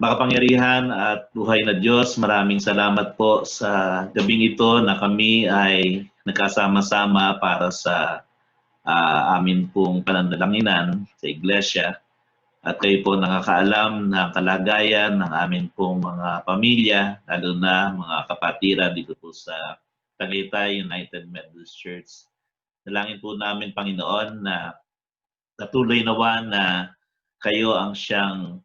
Makapangyarihan at buhay na Diyos, maraming salamat po sa gabing ito na kami ay nagkasama-sama para sa amin pong panandalanginan sa iglesia. At kayo po nakakaalam ng kalagayan ng amin pong mga pamilya, lalo na mga kapatiran dito po sa Tagaytay United Methodist Church. Dalangin po namin, Panginoon, na patuloy nawa na kayo ang siyang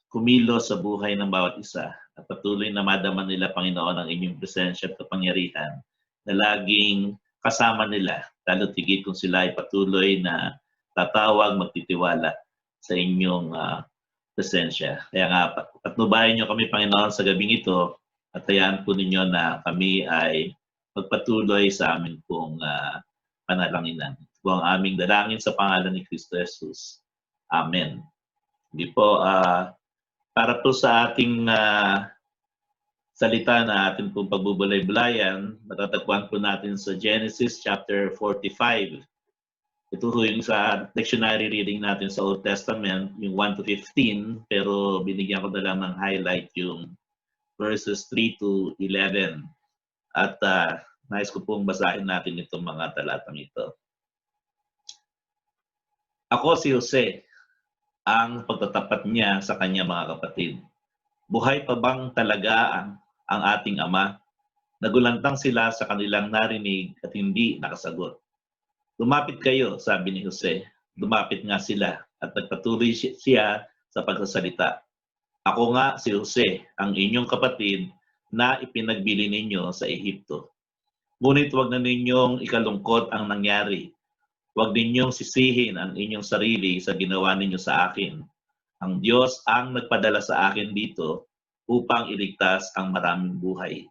kumilos sa buhay ng bawat isa at patuloy na madama nila, Panginoon, ang inyong presensya at kapangyarihan na laging kasama nila, lalo tigit kung sila ay patuloy na tatawag, magtitiwala sa inyong presensya. Kaya nga, patnubayan niyo kami, Panginoon, sa gabing ito at hayaan po ninyo na kami ay magpatuloy sa amin pong panalanginan. Ito po ang aming dalangin sa pangalan ni Kristo Jesus. Amen. Hindi po, para po sa ating salita na ating pong pagbubulay-bulayan, matatagpuan po natin sa Genesis chapter 45. Ito po yung sa dictionary reading natin sa Old Testament, yung 1 to 15, pero binigyan ko na lang ng highlight yung verses 3 to 11. At nais ko pong basahin natin itong mga talatang ito. Ako si Jose, ang pagtatapat niya sa kanya mga kapatid. Buhay pa bang talaga ang ating ama? Nagulantang sila sa kanilang narinig at hindi nakasagot. Lumapit kayo, sabi ni Jose. Lumapit nga sila at nagpatuloy siya sa pagsasalita. Ako nga si Jose, ang inyong kapatid na ipinagbili ninyo sa Ehipto. Ngunit huwag na ninyong ikalungkot ang nangyari. Huwag ninyong sisihin ang inyong sarili sa ginawa ninyo sa akin. Ang Diyos ang nagpadala sa akin dito upang iligtas ang maraming buhay.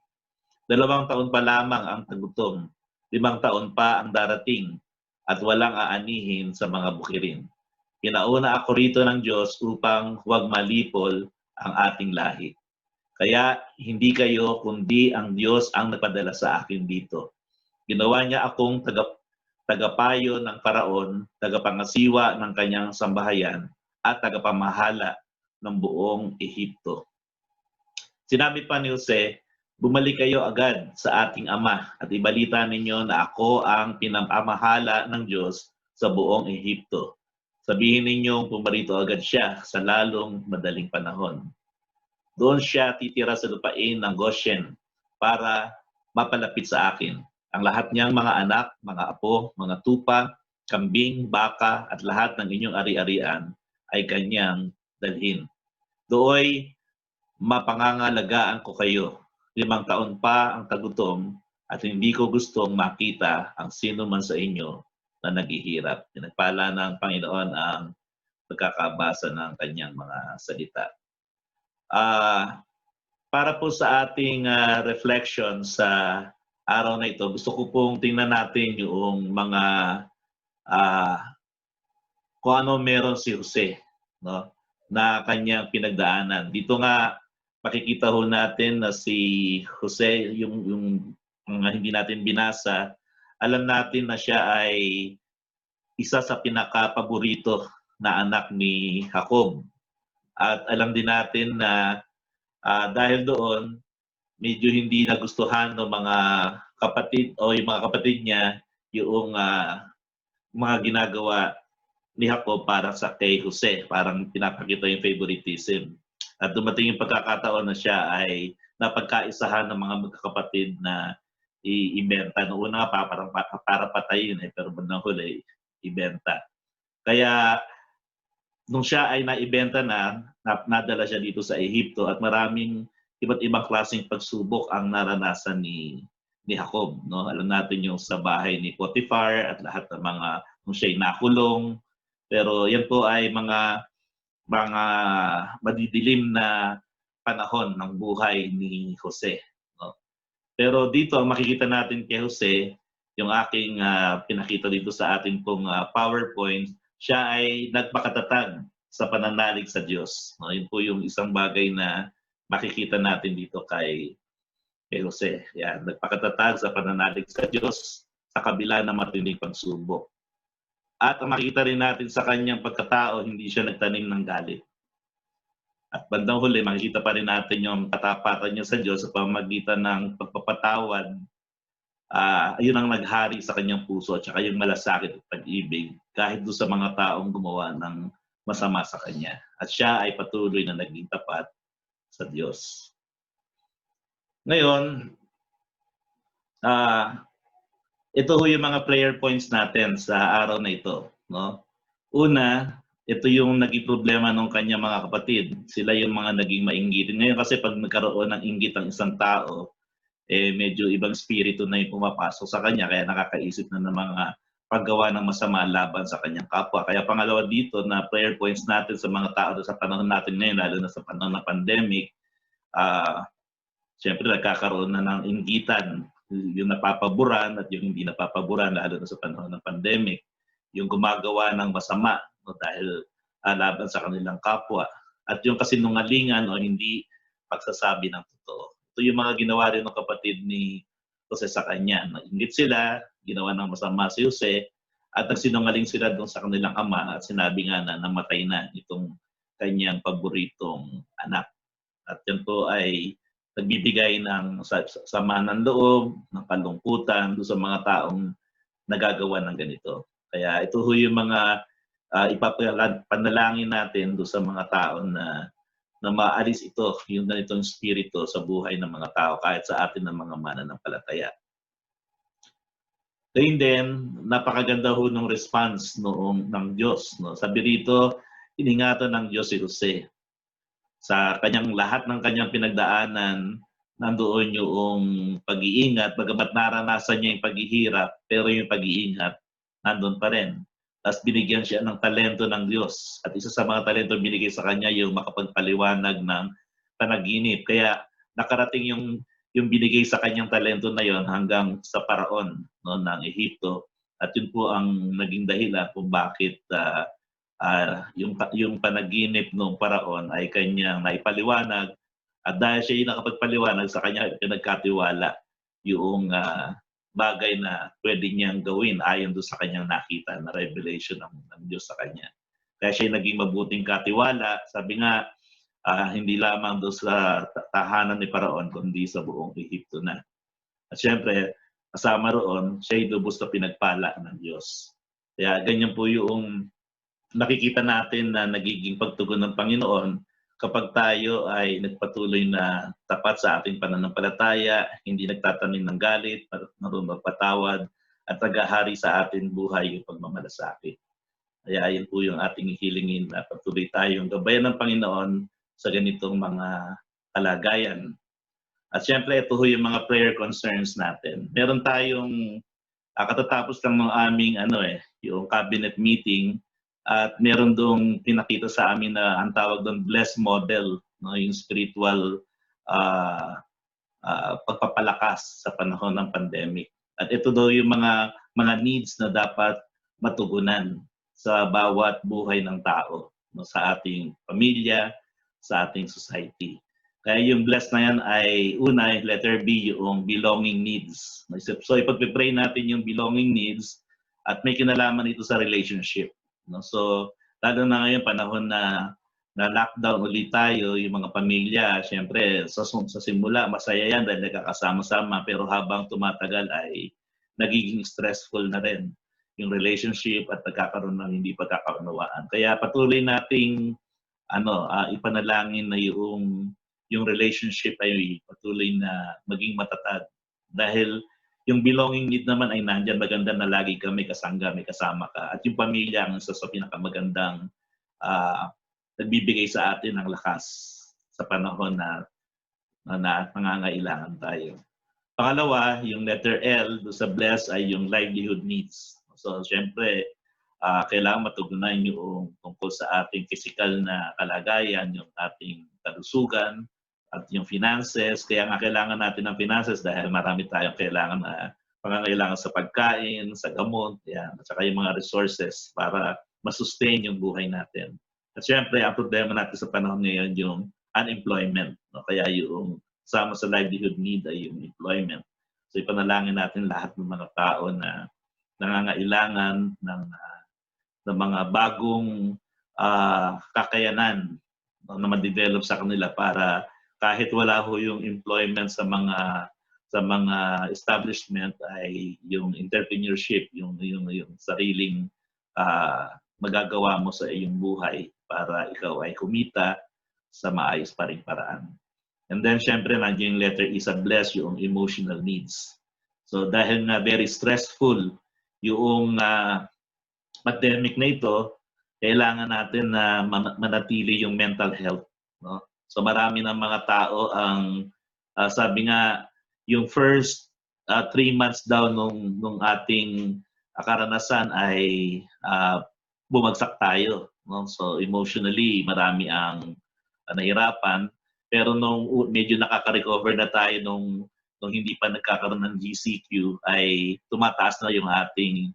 2 taon pa lamang ang tagutom, 5 taon pa ang darating, at walang aanihin sa mga bukirin. Pinauna ako rito ng Diyos upang huwag malipol ang ating lahi. Kaya hindi kayo kundi ang Diyos ang nagpadala sa akin dito. Ginawa niya akong tagapayo ng Paraon, tagapangasiwa ng kanyang sambahayan, at tagapamahala ng buong Ehipto. Sinabi pa ni Jose, bumalik kayo agad sa ating ama at ibalita ninyo na ako ang pinapamahala ng Diyos sa buong Ehipto. Sabihin ninyo pumarito agad siya sa lalong madaling panahon. Doon siya titira sa lupain ng Goshen para mapalapit sa akin. Ang lahat niyang mga anak, mga apo, mga tupa, kambing, baka at lahat ng inyong ari-arian ay kanyang dalhin. Dooy mapangangalagaan ko kayo. 5 taon pa ang tagutom at hindi ko gustong makita ang sino man sa inyo na naghihirap. Pinagpala ng Panginoon ang pagkakabasa ng kanyang mga salita. Para po sa ating reflection sa araw na ito, gusto ko pong tingnan natin yung mga kung ano meron si Jose, no, na kanyang pinagdaanan. Dito nga makikita ho natin na si Jose, yung hindi natin binasa, alam natin na siya ay isa sa pinakapaborito na anak ni Jacob. At alam din natin na dahil doon, medyo hindi nagustuhan ng mga kapatid o yung mga kapatid niya yung mga ginagawa ni Jacob para sa kay Jose. Parang pinapakita yung favoritism. At dumating yung pagkakataon na siya ay napagkaisahan ng mga magkakapatid na i-ibenta. Noong una pa, parang para patayin pero bandang huli, ibenta. Kaya nung siya ay naibenta nadala siya dito sa Ehipto at maraming iba't ibang klaseng pagsubok ang naranasan ni Jacob. No? Alam natin yung sa bahay ni Potiphar at lahat ng mga nung siya'y nakulong. Pero yan po ay mga madidilim na panahon ng buhay ni Jose. No? Pero dito ang makikita natin kay Jose, yung aking pinakita dito sa ating pong PowerPoint, siya ay nagpakatatag sa pananalig sa Diyos. No? Yun po yung isang bagay na makikita natin dito kay Jose. Yan, nagpakatatag sa pananalig sa Diyos sa kabila ng matinding pagsubok. At ang makikita rin natin sa kanyang pagkatao, hindi siya nagtanim ng galit. At bandang huli, makikita pa rin natin yung katapatan niya sa Diyos sa pamamagitan ng pagpapatawad. Yun ang naghari sa kanyang puso at saka yung malasakit at pag-ibig kahit doon sa mga taong gumawa ng masama sa kanya. At siya ay patuloy na naging tapat sa Diyos. Ngayon, ito ho yung mga prayer points natin sa araw na ito. No? Una, ito yung naging problema ng kanyang mga kapatid. Sila yung mga naging maingitin. Ngayon kasi pag nagkaroon ng inggit ang isang tao, medyo ibang spirito na yung pumapasok sa kanya kaya nakakaisip na ng mga paggawa ng masama laban sa kanyang kapwa. Kaya pangalawa dito na prayer points natin sa mga tao sa panahon natin ngayon, lalo na sa panahon ng pandemic, siyempre nagkakaroon na ng inggitan, yung napapaboran at yung hindi napapaboran, lalo na sa panahon ng pandemic, yung gumagawa ng masama dahil laban sa kanilang kapwa, at yung kasinungalingan o hindi pagsasabi ng totoo. Ito yung mga ginawa rin ng kapatid ni Jose sa kanya. Nainggit sila, ginawa ng masama si Jose, at nagsinungaling sila doon sa kanilang ama at sinabi nga na namatay na itong kanyang paboritong anak. At yan po ay nagbibigay ng sama ng loob, ng kalungkutan doon sa mga taong nagagawa ng ganito. Kaya ito ho yung mga ipapanalangin natin doon sa mga tao na maalis ito, yung ganitong spirito sa buhay ng mga tao kahit sa atin ng mga mananampalataya. Gayun din, napakaganda ho ng response ng Diyos. No? Sabi rito, iningatan ng Diyos si Jose. Sa kanyang lahat ng kanyang pinagdaanan, nandoon yung pag-iingat, bagamat naranasan niya yung paghihirap, pero yung pag-iingat, nandun pa rin. Tapos binigyan siya ng talento ng Diyos. At isa sa mga talento binigay sa kanya yung makapagpaliwanag ng panaginip. Kaya nakarating yung binigay sa kanyang talento na yon hanggang sa paraon ng Ehipto. At yun po ang naging dahilan kung bakit yung panaginip ng paraon ay kanyang naipaliwanag. At dahil siya yung nakapagpaliwanag, sa kanya pinagkatiwala yung bagay na pwede niyang gawin ayon doon sa kanyang nakita na revelation ng Diyos sa kanya. Kaya siya naging mabuting katiwala. Sabi nga, hindi lamang doon sa tahanan ni Paraon, kundi sa buong Ehipto na. At syempre, kasama roon, siya'y lubos na pinagpala ng Diyos. Kaya ganyan po yung nakikita natin na nagiging pagtugon ng Panginoon kapag tayo ay nagpatuloy na tapat sa ating pananampalataya, hindi nagtatanim ng galit, marunong magpatawad, at naghahari sa ating buhay yung pagmamalasakit. Kaya ayun po yung ating hilingin na patuloy tayong gabayan ng Panginoon sa ganitong mga kalagayan. At syempre, ito ho yung mga prayer concerns natin. Meron tayong katatapos lang ng aming yung cabinet meeting, at meron doong pinakita sa amin na ang tawag doon blessed model, no, yung spiritual pagpapalakas sa panahon ng pandemic. At ito daw yung mga needs na dapat matugunan sa bawat buhay ng tao, no, sa ating pamilya, sa ating society. Kaya yung blessed na yan ay una, letter B, yung belonging needs. So ipag-pray natin yung belonging needs at may kinalaman ito sa relationship. No? So, lalo na ngayon panahon na lockdown ulit tayo, yung mga pamilya, siyempre sa simula masaya yan dahil nagkakasama-sama, pero habang tumatagal ay nagiging stressful na rin yung relationship at nagkakaroon ng hindi pagkakaunawaan. Kaya patuloy nating ipanalangin na yung relationship ay patuloy na maging matatag. Dahil yung belonging need naman ay nandyan, maganda na lagi ka may kasangga, may kasama ka. At yung pamilya ang isa sa pinakamagandang nagbibigay sa atin ng lakas sa panahon na nangangailangan tayo. Pangalawa, yung letter L do sa bless ay yung livelihood needs. So, syempre, kailangan matugunan yung tungkol sa ating physical na kalagayan, yung ating kalusugan, at yung finances. Kaya nga kailangan natin ng finances dahil marami tayong pangangailangan sa pagkain, sa gamot, yan, at saka yung mga resources para masustain yung buhay natin. At syempre, ang problema natin sa panahon ngayon yung unemployment. No? Kaya yung sama sa livelihood need ay yung employment. So ipanalangin natin lahat ng mga tao na nangangailangan ng mga bagong kakayanan no, na ma-develop sa kanila para kahit wala ho yung employment sa mga establishment ay yung entrepreneurship, yung sariling magagawa mo sa iyong buhay para ikaw ay kumita sa maayos pa ring paraan. And then, syempre, nandiyan yung letter E sa bless, yung emotional needs. So, dahil nga very stressful yung pandemic na ito, kailangan natin na manatili yung mental health. No? So, marami ng mga tao ang, sabi nga, yung first 3 months daw nung ating karanasan ay bumagsak tayo. No? So, emotionally, marami ang nahirapan. Pero nung medyo nakaka-recover na tayo nung hindi pa nagkakaroon ng GCQ, ay tumataas na yung ating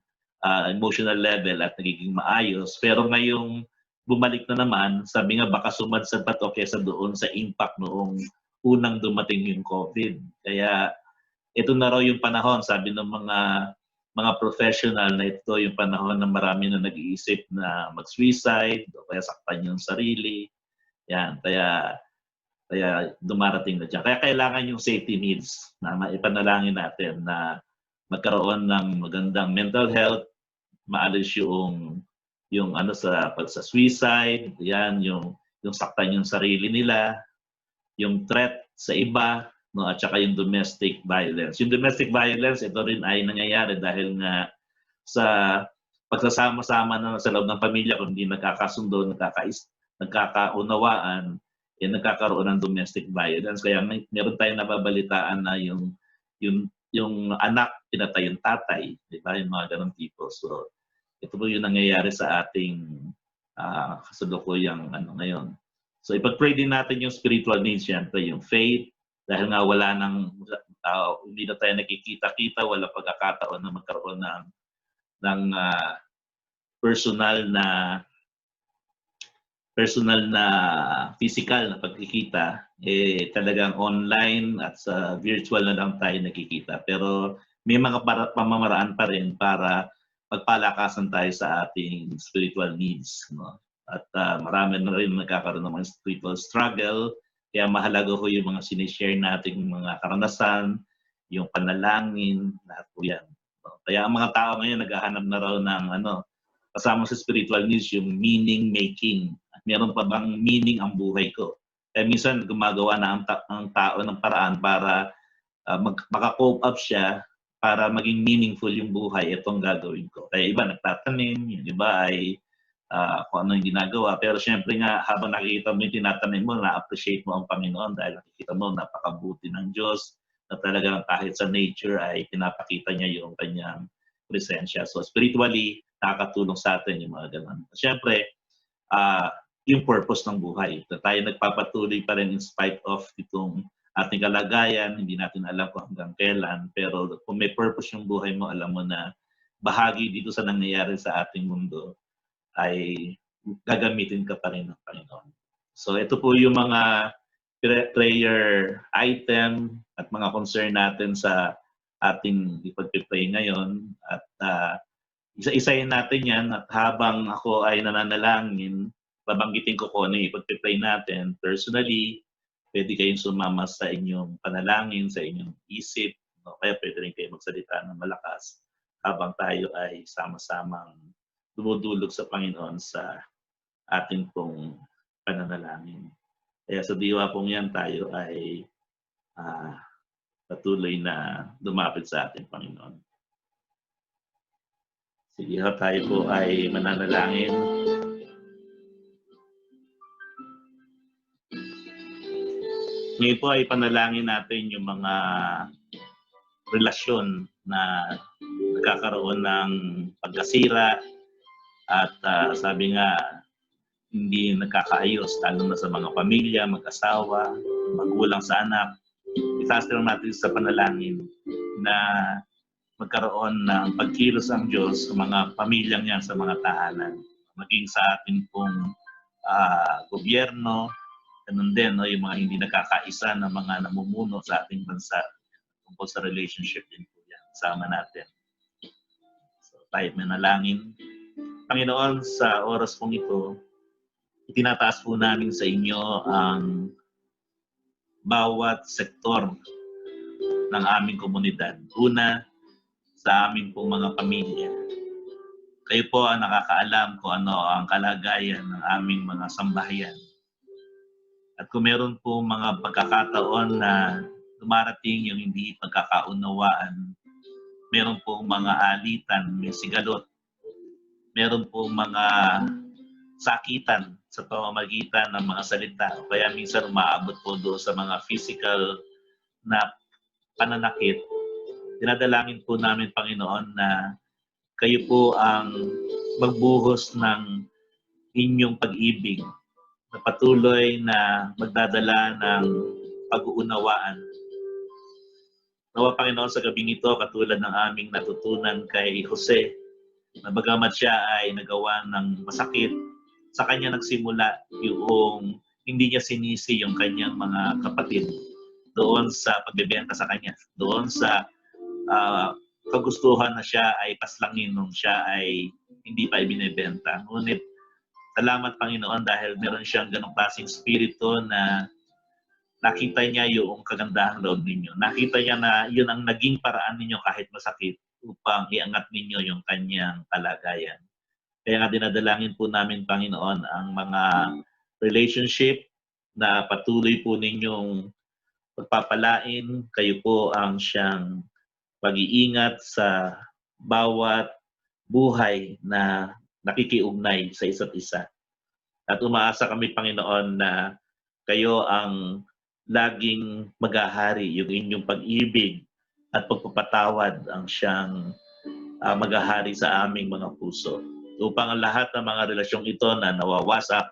emotional level at nagiging maayos. Pero ngayong bumalik na naman, sabi nga baka sumadsad pa to kesa doon sa impact noong unang dumating yung COVID. Kaya ito na raw yung panahon, sabi ng mga professional, na ito yung panahon na marami na nag-iisip na mag-suicide o kaya saktan yung sarili. Yan, kaya dumarating na dyan. Kaya kailangan yung safety needs na maipanalangin natin na magkaroon ng magandang mental health, maalis yung sa suicide, yan, yung saktan yung sarili nila, yung threat sa iba, no, at saka yung domestic violence. Yung domestic violence, ito rin ay nangyayari dahil nga sa pagsasama-sama na sa loob ng pamilya, kung hindi nagkakasundo, nagkakaunawaan, nagkakaroon ng domestic violence. Kaya meron tayong nababalitaan na yung anak pinatay yung tatay, di ba? Yung mga ganong tipo. So, ito po yung nangyayari sa ating kasalukuyang ngayon. So, ipag-pray din natin yung spiritual needs, syempre, yung faith, dahil nga wala hindi na tayo nakikita-kita, wala pagkakataon na magkaroon ng personal na physical na pagkikita, talagang online at sa virtual na lang tayo nakikita. Pero may mga pamamaraan pa rin para magpalakasan tayo sa ating spiritual needs. No? At marami na rin nagkakaroon ng mga spiritual struggle. Kaya mahalaga ho yung mga sinishare nating mga karanasan, yung panalangin, lahat po yan. No? Kaya ang mga tao ngayon naghahanap na raw ng kasama sa spiritual needs, yung meaning making. Meron pa bang meaning ang buhay ko? Kaya minsan gumagawa na ang tao ng paraan para maka-cope up siya para maging meaningful yung buhay. Itong gagawin ko. Kaya iba nagtatanim, yung iba ay kung ano yung ginagawa. Pero syempre nga, habang nakikita mo yung tinatanim mo, na-appreciate mo ang Panginoon dahil nakikita mo napakabuti ng Diyos na talagang kahit sa nature ay pinapakita niya yung kanyang presensya. So spiritually, nakakatulong sa atin yung mga ganun. Syempre, yung purpose ng buhay. Tayo nagpapatuloy pa rin in spite of itong ating kalagayan, hindi natin alam kung hanggang kailan, pero kung may purpose yung buhay mo, alam mo na bahagi dito sa nangyayari sa ating mundo ay gagamitin ka pa rin ng Panginoon. So ito po yung mga prayer item at mga concern natin sa ating ipag-pray ngayon. At isa-isayin natin yan, at habang ako ay nananalangin, babanggitin ko kung ano yung ipag-pray natin. Personally, pwede kayong sumama sa inyong panalangin, sa inyong isip, no? Kaya pwede rin kayo magsalita ng malakas habang tayo ay sama-samang dumudulog sa Panginoon sa ating pong pananalangin. Kaya sa diwa pong yan, tayo ay patuloy na lumapit sa ating Panginoon. Sige ho, tayo po ay mananalangin. Ngayon po ay panalangin natin yung mga relasyon na nagkakaroon ng pagkasira at sabi nga hindi nagkakaayos, lalo na sa mga pamilya, mag-asawa, magulang sa anak. Itaas lang natin sa panalangin na magkaroon ng pagkilos ang Diyos sa mga pamilyang yan, sa mga tahanan. Maging sa ating pong gobyerno, ganun din, no, yung mga hindi nakakaisa na mga namumuno sa ating bansa tungkol sa relationship din po yan. Sama natin. So, tayo manalangin. Panginoon, sa oras pong ito, Itinataas po namin sa inyo ang bawat sektor ng aming komunidad. Una, sa aming pong mga pamilya. Kayo po ang nakakaalam kung ano ang kalagayan ng aming mga sambahayan. At kung meron po mga pagkakataon na dumarating yung hindi pagkakaunawaan, meron po mga alitan, may sigalot, meron po mga sakitan sa pamamagitan ng mga salita. Kaya minsan umaabot po doon sa mga physical na pananakit. Dinadalangin po namin, Panginoon, na kayo po ang magbuhos ng inyong pag-ibig na patuloy na magdadala ng pag-uunawaan. Nawa, Panginoon, sa gabing ito, katulad ng aming natutunan kay Jose, na bagamat siya ay nagawa ng masakit, sa kanya nagsimula yung hindi niya sinisi yung kanyang mga kapatid doon sa pagbebenta sa kanya, doon sa kagustuhan na siya ay paslangin nung siya ay hindi pa ibinebenta. Ngunit salamat, Panginoon, dahil meron siyang ganong klaseng spirito na nakita niya yung kagandahang loob ninyo. Nakita niya na yun ang naging paraan ninyo kahit masakit upang iangat ninyo yung kanyang kalagayan. Kaya nga dinadalangin po namin, Panginoon, ang mga relationship na patuloy po ninyong pagpapalain. Kayo po ang siyang pag-iingat sa bawat buhay na nakikiugnay sa isa't isa. At umaasa kami, Panginoon, na kayo ang laging maghahari, yung inyong pag-ibig at pagpapatawad ang siyang maghahari sa aming mga puso. Upang ang lahat ng mga relasyong ito na nawawasak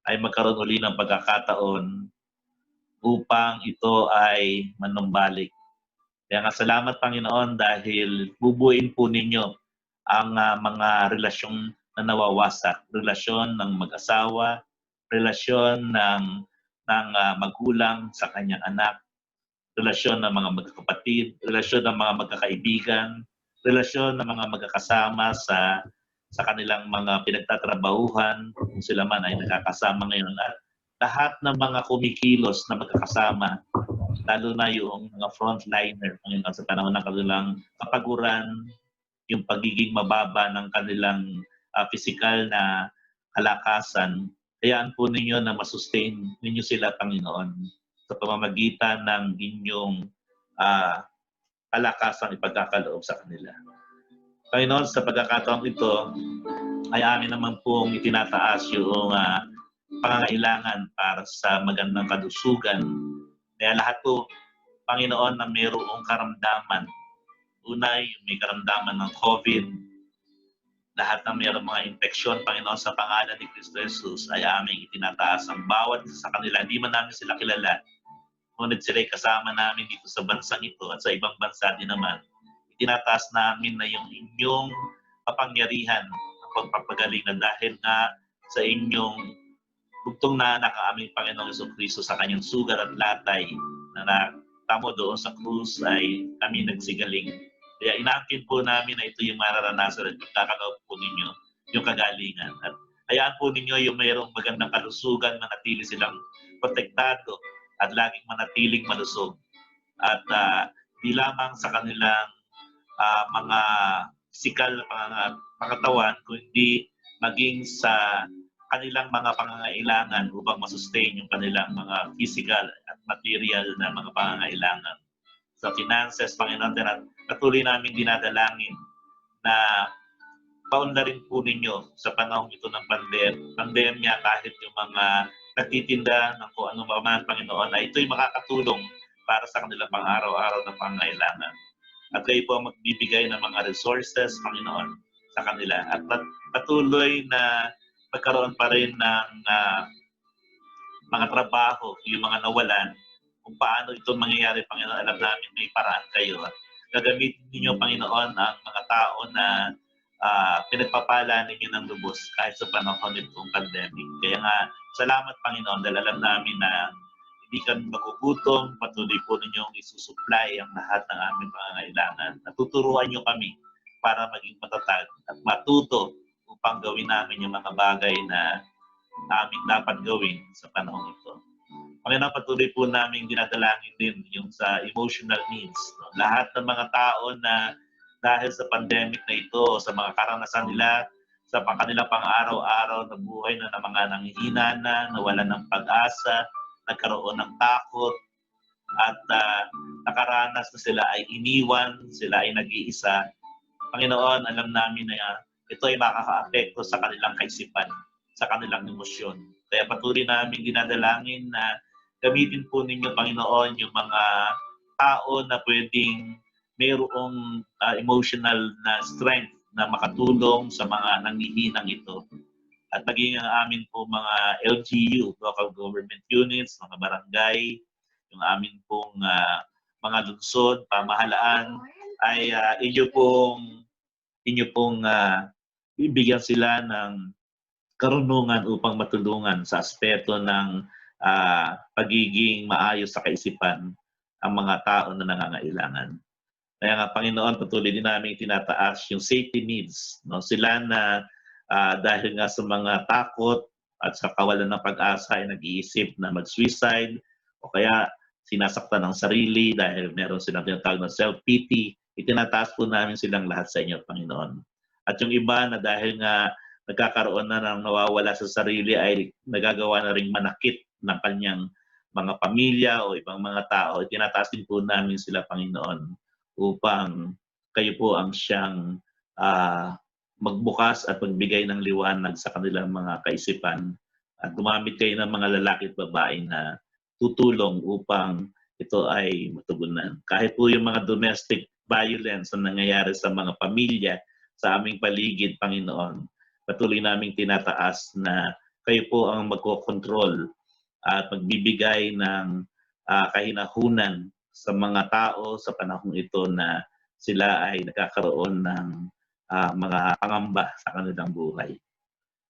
ay magkaroon uli ng pagkakataon upang ito ay manumbalik. Kaya nga salamat, Panginoon, dahil bubuin po ninyo ang mga relasyong na nawawasak. Relasyon ng mag-asawa, relasyon ng magulang sa kanyang anak, relasyon ng mga magkakapatid, relasyon ng mga magkakaibigan, relasyon ng mga magkakasama sa kanilang mga pinagtatrabahuhan, kung sila man ay nakakasama ngayon. At lahat ng mga kumikilos na magkakasama, lalo na yung mga frontliner, Panginoon, sa panahon ng kanilang kapaguran, yung pagiging mababa ng kanilang physical na kalakasan, hayaan po ninyo na masustain ninyo sila, Panginoon, sa pamamagitan ng inyong kalakasang ipagkakaloob sa kanila. Panginoon, sa pagkakataong ito, ay amin naman pong itinataas yung pangangailangan para sa magandang kalusugan. Kaya lahat po, Panginoon, na mayroong karamdaman. Unay, may karamdaman ng COVID, lahat ng mayroong mga infeksyon, Panginoon, sa pangalan ni Kristo Jesus, ay aming itinataas ang bawat sa kanila. Hindi man namin sila kilala, ngunit sila'y kasama namin dito sa bansang ito at sa ibang bansa din naman. Itinataas namin na yung inyong kapangyarihan ng pagpapagaling na dahil nga sa inyong bugtong na anak ang aming Panginoong Jesucristo sa kanyang sugat at latay na natamo doon sa krus ay kami nagsigaling. Kaya inaangkin po namin na ito yung mararanasan at pagkakagawa po ninyo yung kagalingan. At hayaan po ninyo yung mayroong magandang kalusugan, manatili silang protektado at laging manatiling malusog. At di lamang sa kanilang mga physical na pangatawan, kundi maging sa kanilang mga pangangailangan upang masustain yung kanilang mga physical at material na mga pangangailangan. Sa finances, Panginoon, patuloy namin dinadalangin na paunlarin po ninyo sa panahon ito ng pandemya, kahit yung mga nagtitinda ng kung ano man, Panginoon, ay ito'y makakatulong para sa kanilang pang-araw-araw na pangangailangan. At kayo po ang magbibigay ng mga resources, Panginoon, sa kanila. At patuloy na magkaroon pa rin ng mga trabaho, yung mga nawalan, kung paano ito mangyayari, Panginoon, alam namin may paraan kayo. At gagamitin ninyo, Panginoon, ang mga tao na pinagpapala ninyo ng lubos kahit sa panahon nitong pandemic. Kaya nga, salamat, Panginoon, dahil alam namin na hindi kami magugutom, patuloy po ninyong isusupply ang lahat ng aming pangangailangan. Natuturuan nyo kami para maging matatag at matuto upang gawin namin yung mga bagay na aming dapat gawin sa panahong ito. Panginoon, patuloy po namin dinadalangin din yung sa emotional needs. No? Lahat ng mga tao na dahil sa pandemic na ito, sa mga karanasan nila, sa kanilang pang-araw-araw na buhay na mga nanghihina na, nawalan ng pag-asa, nagkaroon ng takot, at nakaranas na sila ay iniwan, sila ay nag-iisa. Panginoon, alam namin na ito ay makaka-apekto sa kanilang kaisipan, sa kanilang emosyon. Kaya patuloy namin dinadalangin na gamitin po ninyo, Panginoon, yung mga tao na pwedeng mayroong emotional na strength na makatulong sa mga nangihinang ito. At maging ang amin po mga LGU, local government units, mga barangay, yung amin pong mga lungsod, pamahalaan, ay inyo pong bibigyan sila ng karunungan upang matulungan sa aspeto ng pagiging maayos sa kaisipan ang mga tao na nangangailangan. Kaya nga, Panginoon, patuloy din namin tinataas yung safety needs. No? Sila na dahil nga sa mga takot at sa kawalan ng pag-asa ay nag-iisip na mag-suicide o kaya sinasaktan ng sarili dahil meron silang tinatawag na self-pity, itinataas po namin silang lahat sa inyo, Panginoon. At yung iba na dahil nga nagkakaroon na ng nawawala sa sarili ay nagagawa na ring manakit ng kanyang mga pamilya o ibang mga tao, itinataas din po namin sila, Panginoon, upang kayo po ang siyang magbukas at magbigay ng liwanag sa kanilang mga kaisipan at gumamit kayo ng mga lalaki at babae na tutulong upang ito ay matugunan. Kahit po yung mga domestic violence na nangyayari sa mga pamilya sa aming paligid, Panginoon, patuloy naming tinataas na kayo po ang magkokontrol at magbibigay ng kahinahunan sa mga tao sa panahong ito na sila ay nakakaroon ng mga pangamba sa kanilang buhay.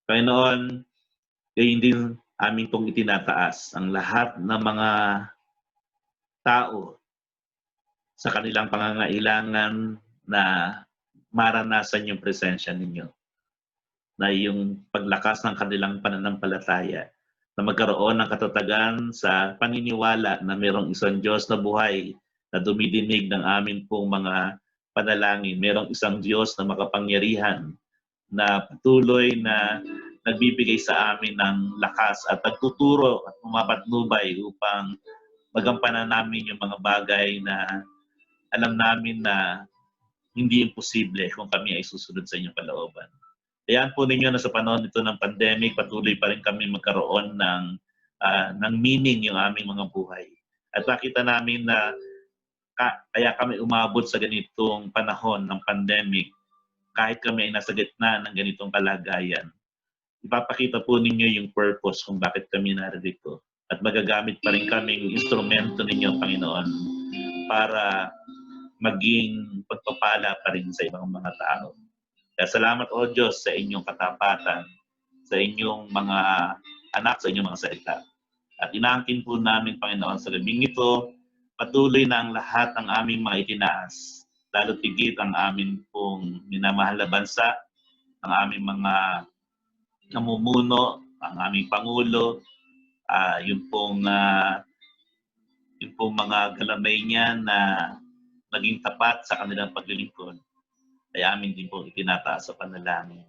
Panginoon, gayon din amin pong itinataas ang lahat ng mga tao sa kanilang pangangailangan na maranasan yung presensya ninyo, na yung paglakas ng kanilang pananampalataya, na magkaroon ng katatagan sa paniniwala na mayroong isang Diyos na buhay na dumidinig ng amin pong mga panalangin. Mayroong isang Diyos na makapangyarihan na patuloy na nagbibigay sa amin ng lakas at nagtuturo at pumapatnubay upang magampanan namin yung mga bagay na alam namin na hindi imposible kung kami ay susunod sa inyong kalooban. Kayaan po ninyo na sa panahon ito ng pandemic, patuloy pa rin kami magkaroon ng meaning yung aming mga buhay. At nakita namin na kaya kami umabot sa ganitong panahon ng pandemic, kahit kami ay nasa gitna ng ganitong kalagayan. Ipapakita po ninyo yung purpose kung bakit kami narito. At magagamit pa rin kaming instrumento ninyo, Panginoon, para maging pagpapala pa rin sa ibang mga tao. Kaya salamat, O Diyos, sa inyong katapatan, sa inyong mga anak, sa inyong mga salita. At inaangkin po namin, Panginoon, sa gabing ito, patuloy na ang lahat ng aming mga itinaas, lalo tigit ang amin pong minamahal na bansa, ang aming mga namumuno, ang aming Pangulo, yung pong mga galamay niya na naging tapat sa kanilang paglilingkod. Ay amin din po itinataas sa panalangin.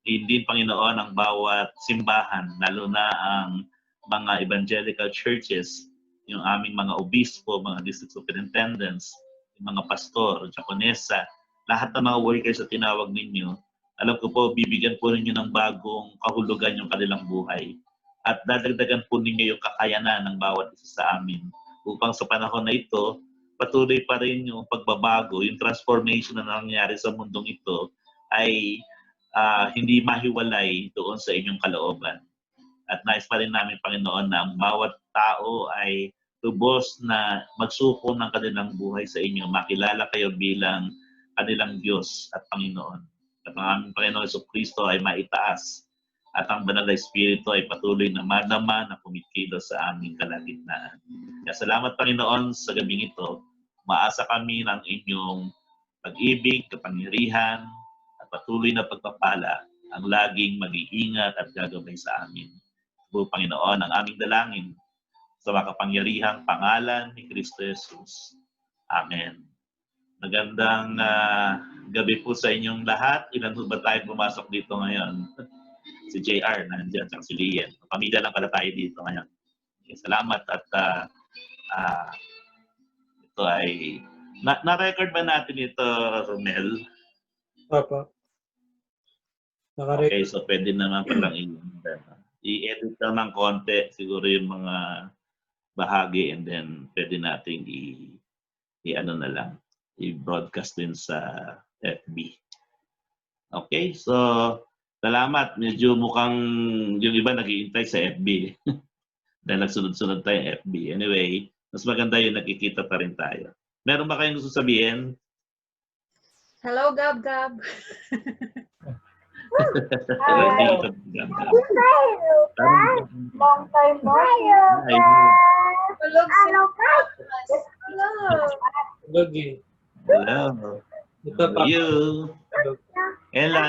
Hindi, Panginoon, ang bawat simbahan, lalo na ang mga evangelical churches, yung aming mga obispo, mga district superintendents, yung mga pastor, diakonesa, lahat ng mga workers na tinawag ninyo, alam ko po, bibigyan po ninyo ng bagong kahulugan yung kanilang buhay. At dadagdagan po ninyo yung kakayanan ng bawat isa sa amin upang sa panahon na ito, patuloy pa rin yung pagbabago, yung transformation na nangyayari sa mundong ito ay hindi mahiwalay doon sa inyong kalooban. At nais pa rin namin, Panginoon, na ang bawat tao ay lubos na magsuko ng kanilang buhay sa inyo, makilala kayo bilang kanilang Diyos at Panginoon. At ang aming Panginoon Jesucristo ay maitaas at ang Banal na Espiritu ay patuloy na madama na kumikilos sa aming kalagitnaan. Kaya salamat, Panginoon, sa gabing ito. Maasa kami ng inyong pag-ibig, kapangyarihan, at patuloy na pagpapala ang laging mag-iingat at gagabay sa amin. O Panginoon, ang aming dalangin sa makapangyarihang pangalan ni Kristo Jesus. Amen. Magandang gabi po sa inyong lahat. Ilan po ba tayo pumasok dito ngayon? Si JR nandiyan, at si Lian. Pamilya lang pala tayo dito ngayon. Salamat at ito ay na-record ba natin ito, Romel? Papa. Okay, so pwede naman palang i-edit lang ng konti siguro yung mga bahagi and then pwede nating i-ano na lang, i-broadcast din sa FB. Okay, so salamat. Medyo mukhang yung iba nag-iintay sa FB. Dahil nagsunod-sunod tayo FB. Anyway, mas maganda yung nakikita pa rin tayo. Meron ba kayong gusto sabihin? Hello, Gab Gab. Long time no. Hello. Lagi. Hello. Ito How are you? Hello.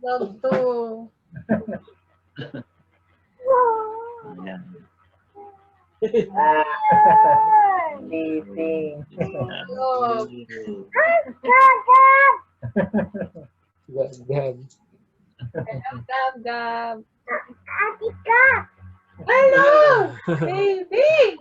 Gab 2. Ayan. Amazing. Hello. Gab. Gab Gab. Atika. Hello, baby.